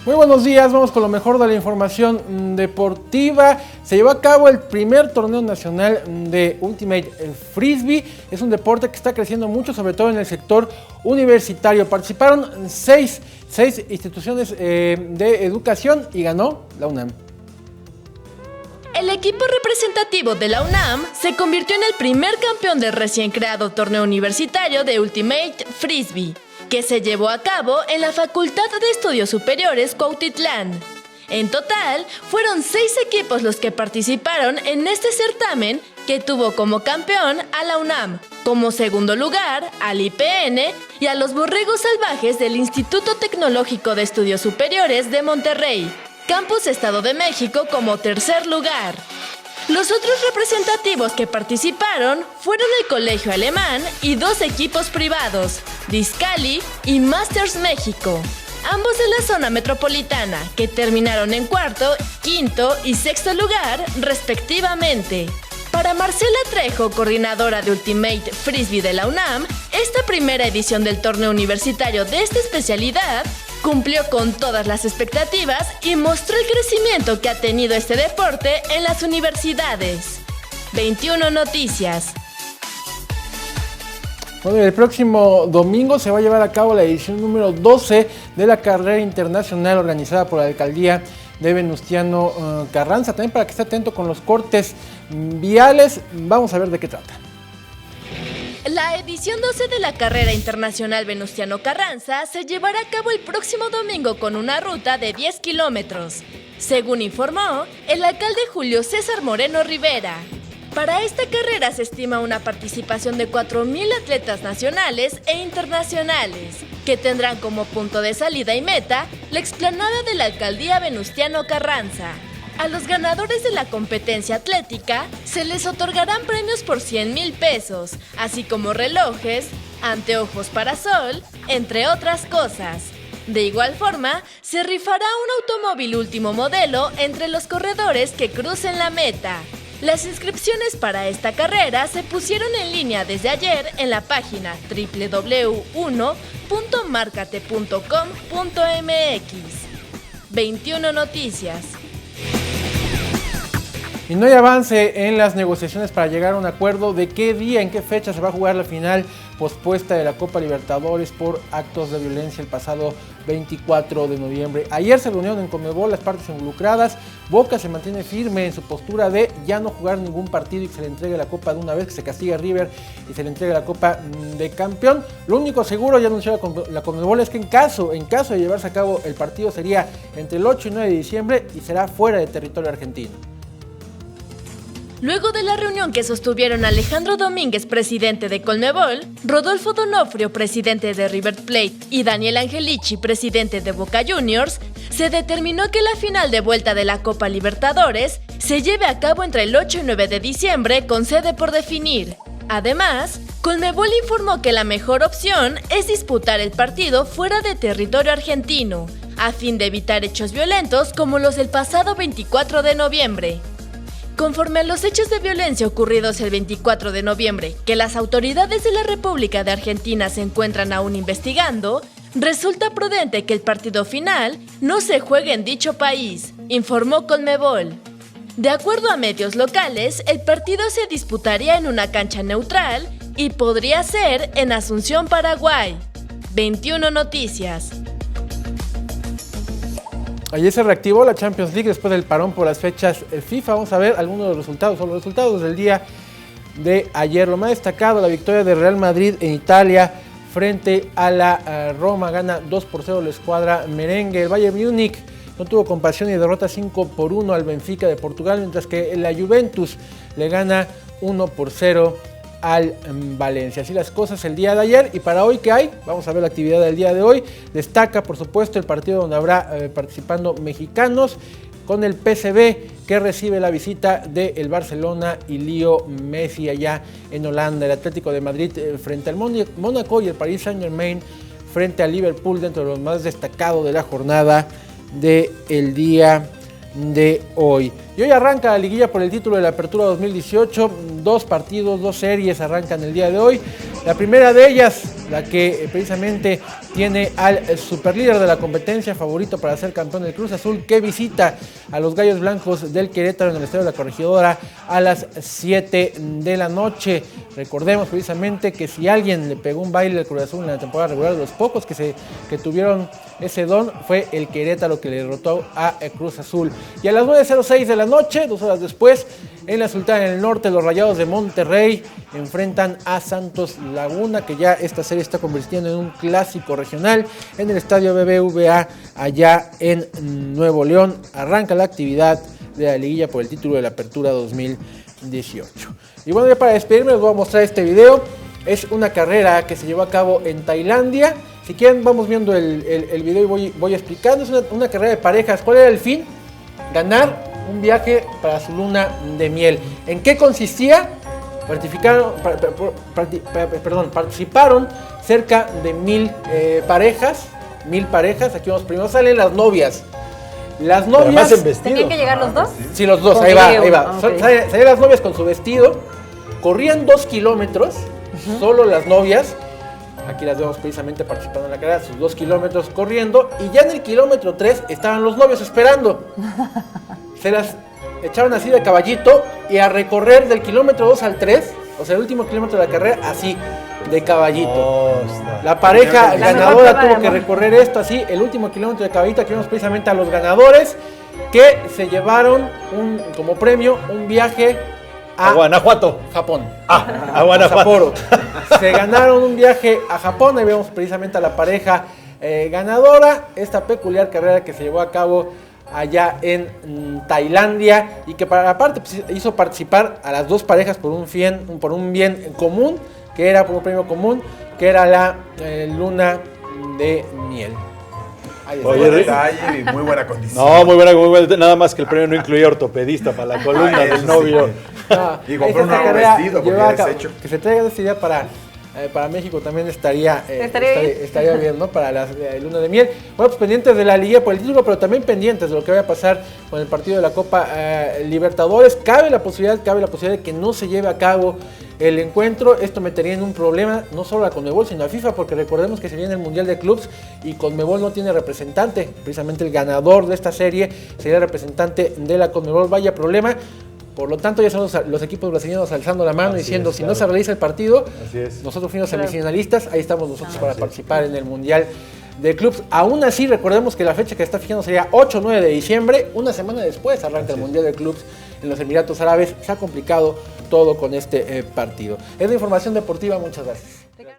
Muy buenos días, vamos con lo mejor de la información deportiva. Se llevó a cabo el primer torneo nacional de Ultimate Frisbee. Es un deporte que está creciendo mucho, sobre todo en el sector universitario. Participaron seis instituciones de educación y ganó la UNAM. El equipo representativo de la UNAM se convirtió en el primer campeón del recién creado torneo universitario de Ultimate Frisbee, que se llevó a cabo en la Facultad de Estudios Superiores Cuautitlán. En total, fueron 6 equipos los que participaron en este certamen, que tuvo como campeón a la UNAM, como segundo lugar al IPN y a los Borregos Salvajes del Instituto Tecnológico de Estudios Superiores de Monterrey, Campus Estado de México, como tercer lugar. Los otros representativos que participaron fueron el Colegio Alemán y 2 equipos privados, Discali y Masters México, ambos de la zona metropolitana, que terminaron en cuarto, quinto y sexto lugar, respectivamente. Para Marcela Trejo, coordinadora de Ultimate Frisbee de la UNAM, esta primera edición del torneo universitario de esta especialidad cumplió con todas las expectativas y mostró el crecimiento que ha tenido este deporte en las universidades. 21 Noticias. Bueno, el próximo domingo se va a llevar a cabo la edición número 12 de la carrera internacional organizada por la alcaldía de Venustiano Carranza. También para que esté atento con los cortes viales, vamos a ver de qué trata. La edición 12 de la carrera internacional Venustiano Carranza se llevará a cabo el próximo domingo con una ruta de 10 kilómetros, según informó el alcalde Julio César Moreno Rivera. Para esta carrera se estima una participación de 4,000 atletas nacionales e internacionales, que tendrán como punto de salida y meta la explanada de la alcaldía Venustiano Carranza. A los ganadores de la competencia atlética se les otorgarán premios por 100,000 pesos, así como relojes, anteojos para sol, entre otras cosas. De igual forma, se rifará un automóvil último modelo entre los corredores que crucen la meta. Las inscripciones para esta carrera se pusieron en línea desde ayer en la página www.marcate.com.mx. 21 Noticias. Y no hay avance en las negociaciones para llegar a un acuerdo de qué día, en qué fecha se va a jugar la final pospuesta de la Copa Libertadores por actos de violencia el pasado 24 de noviembre. Ayer se reunieron en Conmebol las partes involucradas. Boca se mantiene firme en su postura de ya no jugar ningún partido y que se le entregue la Copa de una vez, que se castigue a River y se le entregue la Copa de campeón. Lo único seguro, ya anunció la Conmebol, es que en caso de llevarse a cabo el partido sería entre el 8 y 9 de diciembre y será fuera de territorio argentino. Luego de la reunión que sostuvieron Alejandro Domínguez, presidente de Conmebol, Rodolfo D'Onofrio, presidente de River Plate, y Daniel Angelici, presidente de Boca Juniors, se determinó que la final de vuelta de la Copa Libertadores se lleve a cabo entre el 8 y 9 de diciembre, con sede por definir. Además, Conmebol informó que la mejor opción es disputar el partido fuera de territorio argentino, a fin de evitar hechos violentos como los del pasado 24 de noviembre. Conforme a los hechos de violencia ocurridos el 24 de noviembre, que las autoridades de la República de Argentina se encuentran aún investigando, resulta prudente que el partido final no se juegue en dicho país, informó Conmebol. De acuerdo a medios locales, el partido se disputaría en una cancha neutral y podría ser en Asunción, Paraguay. 21 Noticias. Ayer se reactivó la Champions League después del parón por las fechas FIFA. Vamos a ver algunos de los resultados, o los resultados del día de ayer. Lo más destacado, la victoria de Real Madrid en Italia frente a la Roma. Gana 2-0 la escuadra merengue. El Bayern Múnich no tuvo compasión y derrota 5-1 al Benfica de Portugal, mientras que la Juventus le gana 1-0 al Valencia. Así las cosas el día de ayer. Y para hoy, ¿qué hay? Vamos a ver la actividad del día de hoy. Destaca, por supuesto, el partido donde habrá participando mexicanos, con el PSV, que recibe la visita del Barcelona y Leo Messi allá en Holanda. El Atlético de Madrid frente al Mónaco y el Paris Saint-Germain frente al Liverpool, dentro de los más destacados de la jornada del día de hoy. Y hoy arranca la liguilla por el título de la Apertura 2018. 2 partidos, 2 series arrancan el día de hoy. La primera de ellas, la que precisamente tiene al superlíder de la competencia, favorito para ser campeón del Cruz Azul, que visita a los Gallos Blancos del Querétaro en el Estadio de la Corregidora a las 7 de la noche. Recordemos precisamente que si alguien le pegó un baile al Cruz Azul en la temporada regular, de los pocos que tuvieron ese don, fue el Querétaro, que le derrotó a Cruz Azul. Y a las 9:06 de la noche, 2 horas después, en la Sultana del Norte, los Rayados de Monterrey enfrentan a Santos Laguna, que ya esta serie está convirtiendo en un clásico regional en el estadio BBVA allá en Nuevo León. Arranca la actividad de la liguilla por el título de la Apertura 2018. Y bueno, ya para despedirme les voy a mostrar este video. Es una carrera que se llevó a cabo en Tailandia. Si quieren vamos viendo el video y voy explicando. Es una carrera de parejas. ¿Cuál era el fin? Ganar un viaje para su luna de miel. ¿En qué consistía? Participaron cerca de 1000 parejas. 1000 parejas. Aquí vamos, primero salen las novias. Las novias. ¿Tenían que llegar los dos? Sí, los dos, ahí va. Okay. Salían las novias con su vestido. Corrían 2 kilómetros. Solo las novias. Aquí las vemos precisamente participando en la carrera, sus 2 kilómetros corriendo. Y ya en el kilómetro 3 estaban los novios esperando. Se las echaron así de caballito y a recorrer del kilómetro 2 al 3, o sea, el último kilómetro de la carrera, así, de caballito. La pareja ganadora tuvo que recorrer esto así, el último kilómetro de caballito. Aquí vemos precisamente a los ganadores que se llevaron como premio un viaje a Guanajuato, Japón. A Guanajuato. Se ganaron un viaje a Japón. Ahí vemos precisamente a la pareja ganadora. Esta peculiar carrera que se llevó a cabo allá en Tailandia y que aparte pues, hizo participar a las dos parejas por un bien común, que era por un premio común, que era la luna de miel. Oye, detalle y muy buena condición. No, muy buena. Nada más que el premio no incluía ortopedista para la columna del novio. Y compró un nuevo vestido porque ya deshecho. Que se traiga esta idea para México también estaría bien, ¿no? Para la luna de miel. Bueno, pues pendientes de la liga por el título, pero también pendientes de lo que vaya a pasar con el partido de la Copa Libertadores. Cabe la posibilidad de que no se lleve a cabo el encuentro. Esto metería en un problema no solo a Conmebol sino a FIFA, porque recordemos que se viene el Mundial de Clubs y Conmebol no tiene representante. Precisamente el ganador de esta serie sería el representante de la Conmebol. Vaya problema. Por lo tanto, ya son los equipos brasileños alzando la mano diciendo, si no se realiza el partido, nosotros fuimos semifinalistas, ahí estamos nosotros para participar en el Mundial de Clubs. Aún así, recordemos que la fecha que está fijando sería 8-9 de diciembre, una semana después arranca el Mundial de Clubs en los Emiratos Árabes. Se ha complicado todo con este partido. Es la información deportiva, muchas gracias.